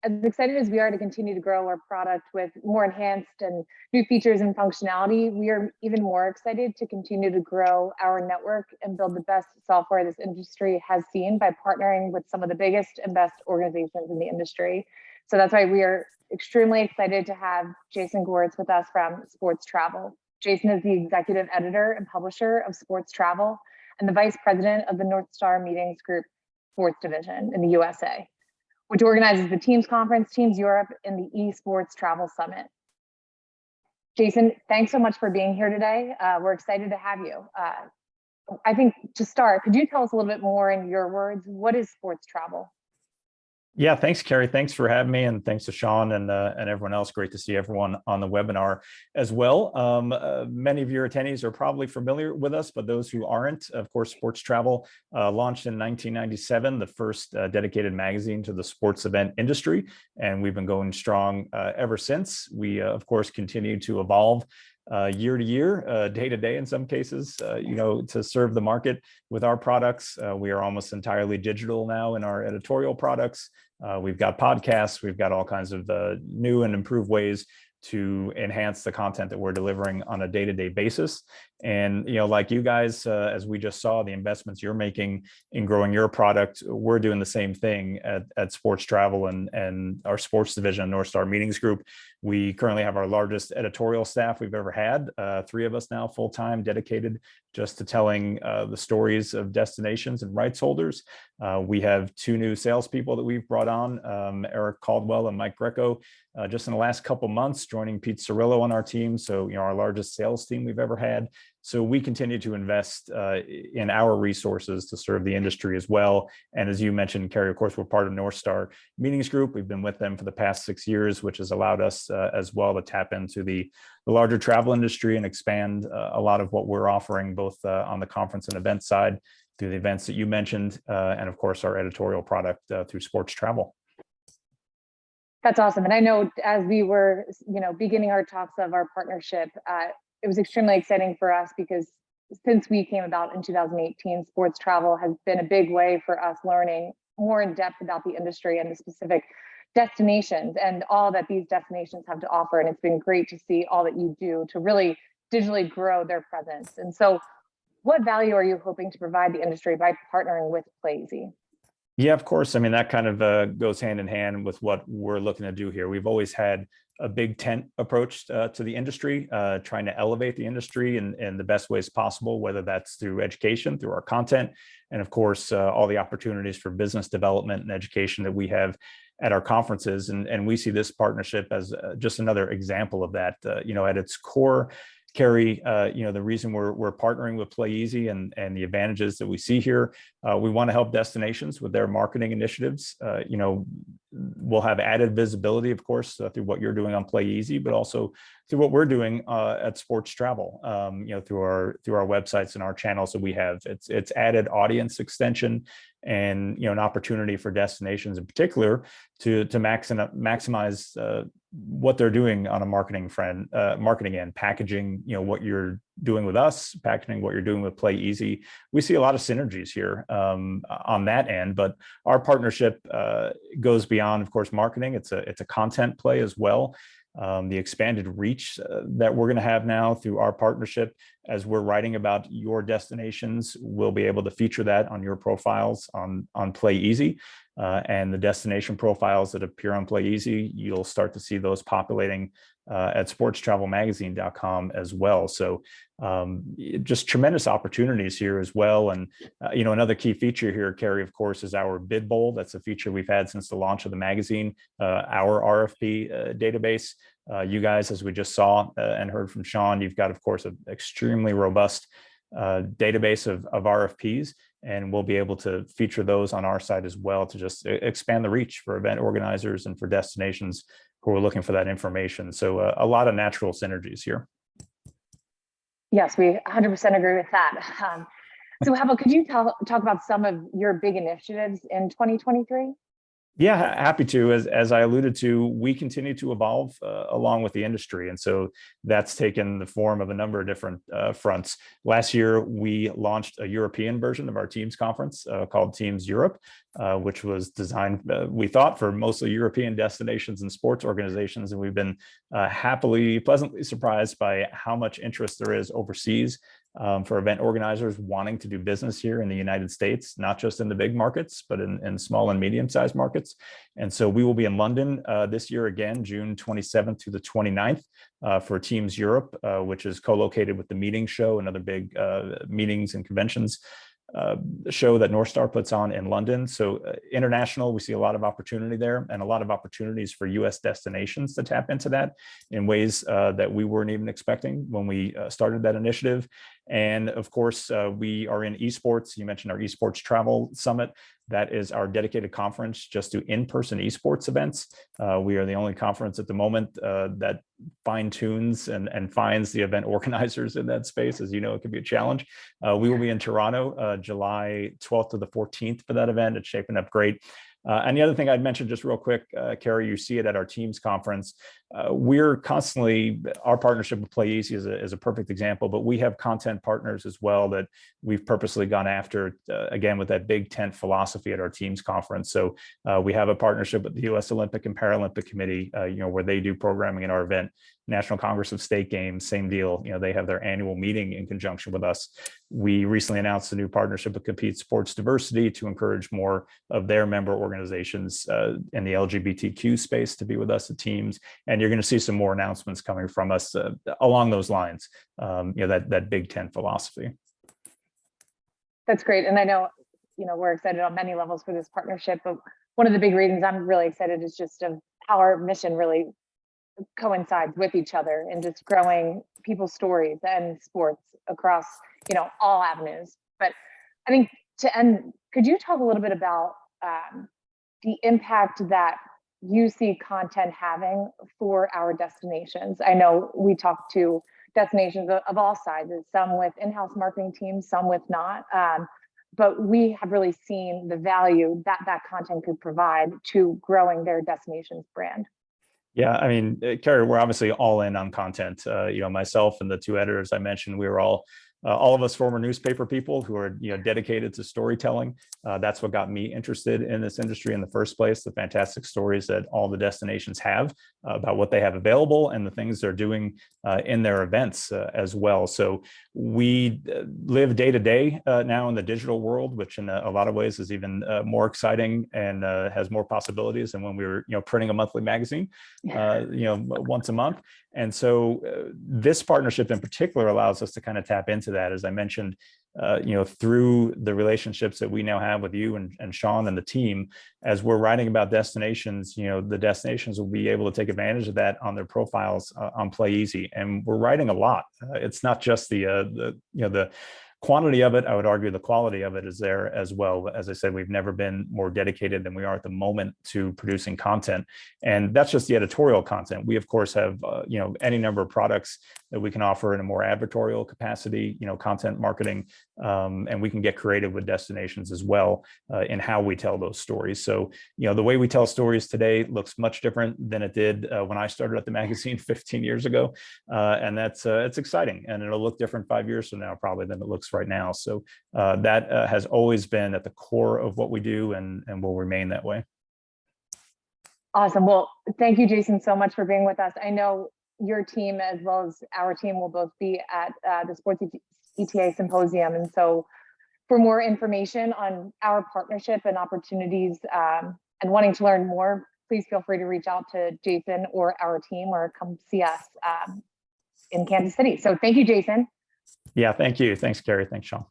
as excited as we are to continue to grow our product with more enhanced and new features and functionality, we are even more excited to continue to grow our network and build the best software this industry has seen by partnering with some of the biggest and best organizations in the industry. So that's why we are extremely excited to have Jason Gewirtz with us from SportsTravel. Jason is the executive editor and publisher of SportsTravel and the vice president of the Northstar Meetings Group sports division in the USA, which organizes the Teams Conference, Teams Europe, and the eSports Travel Summit. Jason, thanks so much for being here today. We're excited to have you. I think to start, could you tell us a little bit more in your words, what is SportsTravel? Yeah, thanks, Kerri. Thanks for having me, and thanks to Sean and everyone else. Great to see everyone on the webinar as well. Many of your attendees are probably familiar with us, but those who aren't, of course, SportsTravel launched in 1997, the first dedicated magazine to the sports event industry, and we've been going strong ever since. We, of course, continue to evolve year to year, day to day in some cases, to serve the market with our products. We are almost entirely digital now in our editorial products. We've got podcasts, we've got all kinds of new and improved ways to enhance the content that we're delivering on a day-to-day basis. And, like you guys, as we just saw, the investments you're making in growing your product, we're doing the same thing at SportsTravel and our sports division, Northstar Meetings Group. We currently have our largest editorial staff we've ever had, 3 of us now full-time, dedicated just to telling the stories of destinations and rights holders. We have 2 new salespeople that we've brought on, Eric Caldwell and Mike Greco, just in the last couple months, joining Pete Cirillo on our team. So, our largest sales team we've ever had. So we continue to invest in our resources to serve the industry as well. And as you mentioned, Kerri, of course, we're part of Northstar Meetings Group. We've been with them for the past 6 years, which has allowed us as well to tap into the larger travel industry and expand a lot of what we're offering, both on the conference and event side through the events that you mentioned, and of course, our editorial product through SportsTravel. That's awesome. And I know as we were, beginning our talks of our partnership, it was extremely exciting for us because since we came about in 2018, SportsTravel has been a big way for us learning more in depth about the industry and the specific destinations and all that these destinations have to offer. And it's been great to see all that you do to really digitally grow their presence. And so what value are you hoping to provide the industry by partnering with Playeasy? Yeah, of course. I mean, that kind of goes hand in hand with what we're looking to do here. We've always had a big tent approach to the industry, trying to elevate the industry in the best ways possible, whether that's through education, through our content, and of course, all the opportunities for business development and education that we have at our conferences. And we see this partnership as just another example of that. At its core, Kerri, the reason we're partnering with Playeasy and the advantages that we see here, we want to help destinations with their marketing initiatives. We'll have added visibility, of course, through what you're doing on Playeasy, but also through what we're doing at SportsTravel, through our websites and our channels that we have. It's added audience extension and an opportunity for destinations in particular to maximize what they're doing on a marketing end, packaging what you're doing with us, packaging what you're doing with Playeasy. We see a lot of synergies here on that end, but our partnership goes beyond, of course, marketing. It's a content play as well. The expanded reach that we're going to have now through our partnership, as we're writing about your destinations, we'll be able to feature that on your profiles on Playeasy, and the destination profiles that appear on Playeasy, you'll start to see those populating at sportstravelmagazine.com as well. So just tremendous opportunities here as well. And another key feature here, Kerri, of course, is our bid bowl. That's a feature we've had since the launch of the magazine, our RFP database. You guys, as we just saw and heard from Sean, you've got, of course, an extremely robust database of RFPs, and we'll be able to feature those on our site as well to just expand the reach for event organizers and for destinations who are looking for that information. So a lot of natural synergies here. Yes, we 100% agree with that. So how about, could you talk about some of your big initiatives in 2023? Yeah, happy to. As I alluded to, we continue to evolve along with the industry, and so that's taken the form of a number of different fronts. Last year, we launched a European version of our Teams conference called Teams Europe, which was designed, we thought, for mostly European destinations and sports organizations, and we've been pleasantly surprised by how much interest there is overseas. For event organizers wanting to do business here in the United States, not just in the big markets, but in small and medium-sized markets. And so we will be in London this year again, June 27th to the 29th for Teams Europe, which is co-located with the Meeting Show, another big meetings and conventions show that Northstar puts on in London. So international, we see a lot of opportunity there, and a lot of opportunities for US destinations to tap into that in ways that we weren't even expecting when we started that initiative. And of course, we are in esports. You mentioned our SportsTravel Summit. That is our dedicated conference just to in-person esports events. We are the only conference at the moment that fine-tunes and finds the event organizers in that space. As you know, it can be a challenge. We will be in Toronto, July 12th to the 14th for that event. It's shaping up great. And the other thing I'd mention just real quick, Kerri, you see it at our Teams conference. We're constantly, our partnership with Playeasy is a perfect example, but we have content partners as well that we've purposely gone after, again, with that big tent philosophy at our Teams conference. So we have a partnership with the U.S. Olympic and Paralympic Committee, where they do programming in our event. National Congress of State Games, same deal. They have their annual meeting in conjunction with us. We recently announced a new partnership with Compete Sports Diversity to encourage more of their member organizations in the LGBTQ space to be with us at Teams. And you're going to see some more announcements coming from us along those lines. That Big Tent philosophy. That's great, and I know we're excited on many levels for this partnership. But one of the big reasons I'm really excited is just of how our mission really coincides with each other and just growing people's stories and sports across all avenues. But I think to end, could you talk a little bit about the impact that you see content having for our destinations? I know we talk to destinations of all sizes, some with in-house marketing teams, some with not, but we have really seen the value that content could provide to growing their destination's brand. Yeah, I mean, Kerri, we're obviously all in on content. Myself and the two editors I mentioned, we were all of us former newspaper people who are dedicated to storytelling. That's what got me interested in this industry in the first place. The fantastic stories that all the destinations have about what they have available and the things they're doing in their events as well. So we live day to day now in the digital world, which in a lot of ways is even more exciting and has more possibilities than when we were printing a monthly magazine once a month. And so this partnership in particular allows us to kind of tap into that, as I mentioned, through the relationships that we now have with you and Sean and the team. As we're writing about destinations, the destinations will be able to take advantage of that on their profiles on Playeasy. And we're writing a lot. It's not just the quantity of it. I would argue the quality of it is there as well. As I said, we've never been more dedicated than we are at the moment to producing content. And that's just the editorial content. We, of course, have, any number of products that we can offer in a more advertorial capacity, content marketing, and we can get creative with destinations as well in how we tell those stories. So, the way we tell stories today looks much different than it did when I started at the magazine 15 years ago. And that's it's exciting, and it'll look different 5 years from now, probably, than it looks right now. So that has always been at the core of what we do and will remain that way. Awesome. Well, thank you, Jason, so much for being with us. I know your team as well as our team will both be at the Sports ETA Symposium. And so for more information on our partnership and opportunities and wanting to learn more, please feel free to reach out to Jason or our team or come see us in Kansas City. So thank you, Jason. Yeah, thank you. Thanks, Kerri. Thanks, Sean.